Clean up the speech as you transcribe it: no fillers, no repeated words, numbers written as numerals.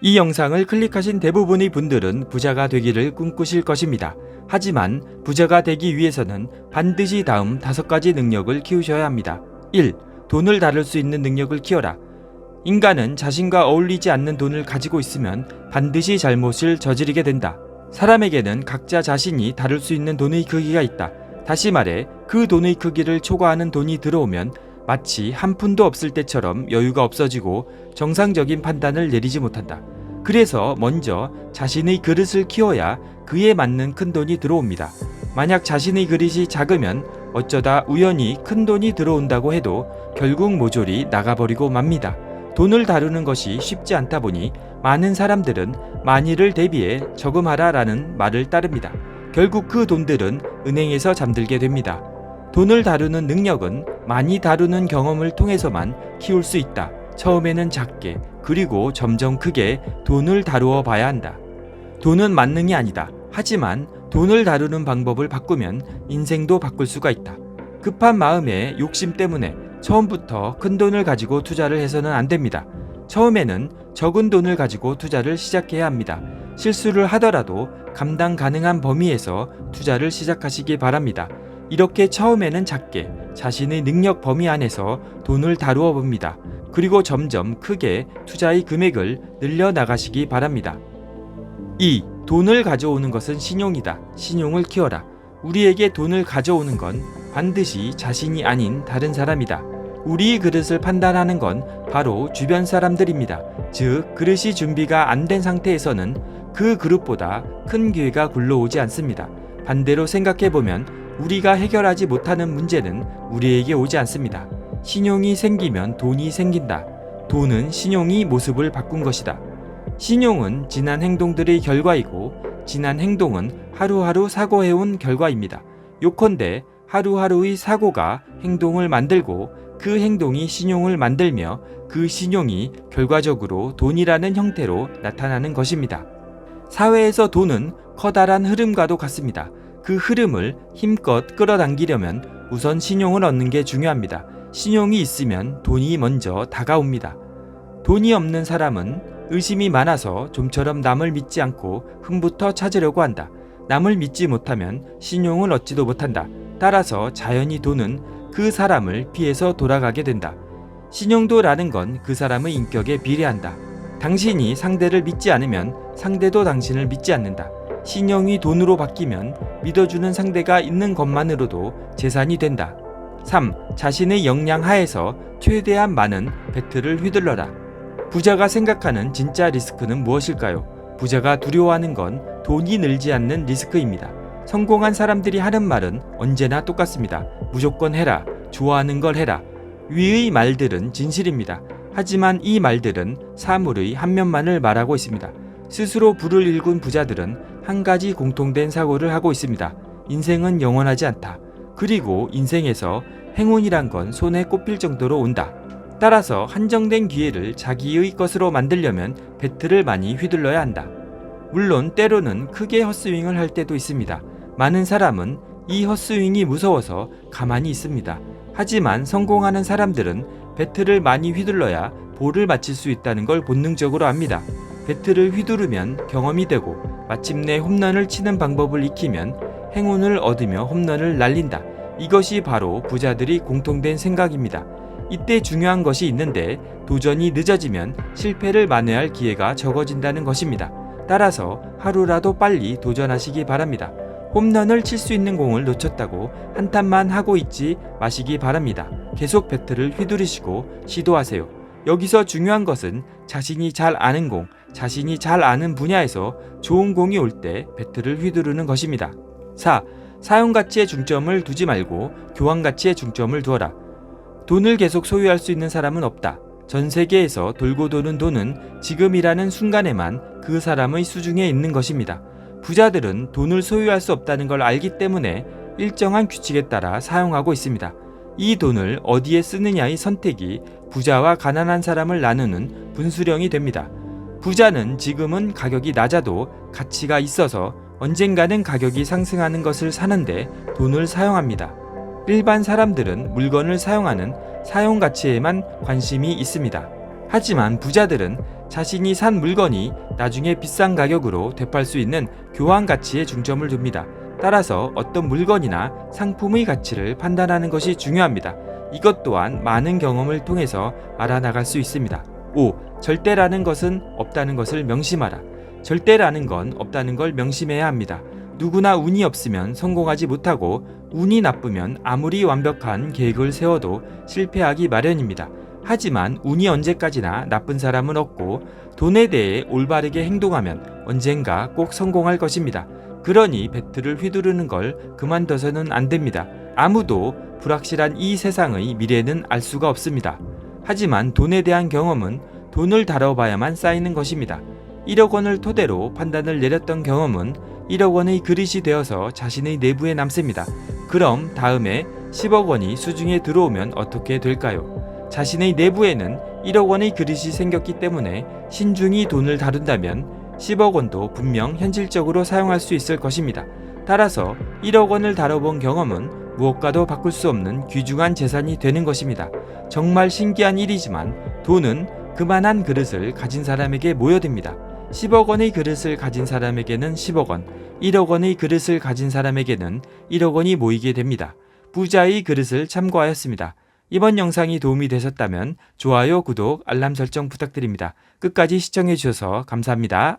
이 영상을 클릭하신 대부분의 분들은 부자가 되기를 꿈꾸실 것입니다. 하지만 부자가 되기 위해서는 반드시 다음 5가지 능력을 키우셔야 합니다. 1. 돈을 다룰 수 있는 능력을 키워라. 인간은 자신과 어울리지 않는 돈을 가지고 있으면 반드시 잘못을 저지르게 된다. 사람에게는 각자 자신이 다룰 수 있는 돈의 크기가 있다. 다시 말해 그 돈의 크기를 초과하는 돈이 들어오면 마치 한 푼도 없을 때처럼 여유가 없어지고 정상적인 판단을 내리지 못한다. 그래서 먼저 자신의 그릇을 키워야 그에 맞는 큰 돈이 들어옵니다. 만약 자신의 그릇이 작으면 어쩌다 우연히 큰 돈이 들어온다고 해도 결국 모조리 나가버리고 맙니다. 돈을 다루는 것이 쉽지 않다 보니 많은 사람들은 만일을 대비해 저금하라라는 말을 따릅니다. 결국 그 돈들은 은행에서 잠들게 됩니다. 돈을 다루는 능력은 많이 다루는 경험을 통해서만 키울 수 있다. 처음에는 작게 그리고 점점 크게 돈을 다루어 봐야 한다. 돈은 만능이 아니다. 하지만 돈을 다루는 방법을 바꾸면 인생도 바꿀 수가 있다. 급한 마음에 욕심 때문에 처음부터 큰 돈을 가지고 투자를 해서는 안 됩니다. 처음에는 적은 돈을 가지고 투자를 시작해야 합니다. 실수를 하더라도 감당 가능한 범위에서 투자를 시작하시기 바랍니다. 이렇게 처음에는 작게 자신의 능력 범위 안에서 돈을 다루어 봅니다. 그리고 점점 크게 투자의 금액을 늘려나가시기 바랍니다. 2. 돈을 가져오는 것은 신용이다. 신용을 키워라. 우리에게 돈을 가져오는 건 반드시 자신이 아닌 다른 사람이다. 우리의 그릇을 판단하는 건 바로 주변 사람들입니다. 즉, 그릇이 준비가 안 된 상태에서는 그 그릇보다 큰 기회가 굴러오지 않습니다. 반대로 생각해보면 우리가 해결하지 못하는 문제는 우리에게 오지 않습니다. 신용이 생기면 돈이 생긴다. 돈은 신용이 모습을 바꾼 것이다. 신용은 지난 행동들의 결과이고 지난 행동은 하루하루 사고해온 결과입니다. 요컨대 하루하루의 사고가 행동을 만들고 그 행동이 신용을 만들며 그 신용이 결과적으로 돈이라는 형태로 나타나는 것입니다. 사회에서 돈은 커다란 흐름과도 같습니다. 그 흐름을 힘껏 끌어당기려면 우선 신용을 얻는 게 중요합니다. 신용이 있으면 돈이 먼저 다가옵니다. 돈이 없는 사람은 의심이 많아서 좀처럼 남을 믿지 않고 흠부터 찾으려고 한다. 남을 믿지 못하면 신용을 얻지도 못한다. 따라서 자연히 돈은 그 사람을 피해서 돌아가게 된다. 신용도라는 건 그 사람의 인격에 비례한다. 당신이 상대를 믿지 않으면 상대도 당신을 믿지 않는다. 신용이 돈으로 바뀌면 믿어주는 상대가 있는 것만으로도 재산이 된다. 3. 자신의 역량 하에서 최대한 많은 배틀을 휘둘러라. 부자가 생각하는 진짜 리스크는 무엇일까요? 부자가 두려워하는 건 돈이 늘지 않는 리스크입니다. 성공한 사람들이 하는 말은 언제나 똑같습니다. 무조건 해라. 좋아하는 걸 해라. 위의 말들은 진실입니다. 하지만 이 말들은 사물의 한 면만을 말하고 있습니다. 스스로 부를 일군 부자들은 한 가지 공통된 사고를 하고 있습니다. 인생은 영원하지 않다. 그리고 인생에서 행운이란 건 손에 꼽힐 정도로 온다. 따라서 한정된 기회를 자기의 것으로 만들려면 배틀을 많이 휘둘러야 한다. 물론 때로는 크게 헛스윙을 할 때도 있습니다. 많은 사람은 이 헛스윙이 무서워서 가만히 있습니다. 하지만 성공하는 사람들은 배틀을 많이 휘둘러야 볼을 맞힐 수 있다는 걸 본능적으로 압니다. 배틀을 휘두르면 경험이 되고 마침내 홈런을 치는 방법을 익히면 행운을 얻으며 홈런을 날린다. 이것이 바로 부자들이 공통된 생각입니다. 이때 중요한 것이 있는데 도전이 늦어지면 실패를 만회할 기회가 적어진다는 것입니다. 따라서 하루라도 빨리 도전하시기 바랍니다. 홈런을 칠 수 있는 공을 놓쳤다고 한탄만 하고 있지 마시기 바랍니다. 계속 배틀을 휘두르시고 시도하세요. 여기서 중요한 것은 자신이 잘 아는 공, 자신이 잘 아는 분야에서 좋은 공이 올 때 배틀을 휘두르는 것입니다. 4. 사용가치에 중점을 두지 말고 교환가치에 중점을 두어라. 돈을 계속 소유할 수 있는 사람은 없다. 전 세계에서 돌고 도는 돈은 지금이라는 순간에만 그 사람의 수중에 있는 것입니다. 부자들은 돈을 소유할 수 없다는 걸 알기 때문에 일정한 규칙에 따라 사용하고 있습니다. 이 돈을 어디에 쓰느냐의 선택이 부자와 가난한 사람을 나누는 분수령이 됩니다. 부자는 지금은 가격이 낮아도 가치가 있어서 언젠가는 가격이 상승하는 것을 사는데 돈을 사용합니다. 일반 사람들은 물건을 사용하는 사용 가치에만 관심이 있습니다. 하지만 부자들은 자신이 산 물건이 나중에 비싼 가격으로 되팔 수 있는 교환 가치에 중점을 둡니다. 따라서 어떤 물건이나 상품의 가치를 판단하는 것이 중요합니다. 이것 또한 많은 경험을 통해서 알아나갈 수 있습니다. 5. 절대라는 것은 없다는 것을 명심하라. 절대라는 건 없다는 걸 명심해야 합니다. 누구나 운이 없으면 성공하지 못하고 운이 나쁘면 아무리 완벽한 계획을 세워도 실패하기 마련입니다. 하지만 운이 언제까지나 나쁜 사람은 없고 돈에 대해 올바르게 행동하면 언젠가 꼭 성공할 것입니다. 그러니 배틀을 휘두르는 걸 그만둬서는 안 됩니다. 아무도 불확실한 이 세상의 미래는 알 수가 없습니다. 하지만 돈에 대한 경험은 돈을 다뤄봐야만 쌓이는 것입니다. 1억 원을 토대로 판단을 내렸던 경험은 1억 원의 그릇이 되어서 자신의 내부에 남습니다. 그럼 다음에 10억 원이 수중에 들어오면 어떻게 될까요? 자신의 내부에는 1억 원의 그릇이 생겼기 때문에 신중히 돈을 다룬다면 10억 원도 분명 현실적으로 사용할 수 있을 것입니다. 따라서 1억 원을 다뤄본 경험은 무엇과도 바꿀 수 없는 귀중한 재산이 되는 것입니다. 정말 신기한 일이지만 돈은 그만한 그릇을 가진 사람에게 모여듭니다. 10억 원의 그릇을 가진 사람에게는 10억 원, 1억 원의 그릇을 가진 사람에게는 1억 원이 모이게 됩니다. 부자의 그릇을 참고하였습니다. 이번 영상이 도움이 되셨다면 좋아요, 구독, 알람 설정 부탁드립니다. 끝까지 시청해주셔서 감사합니다.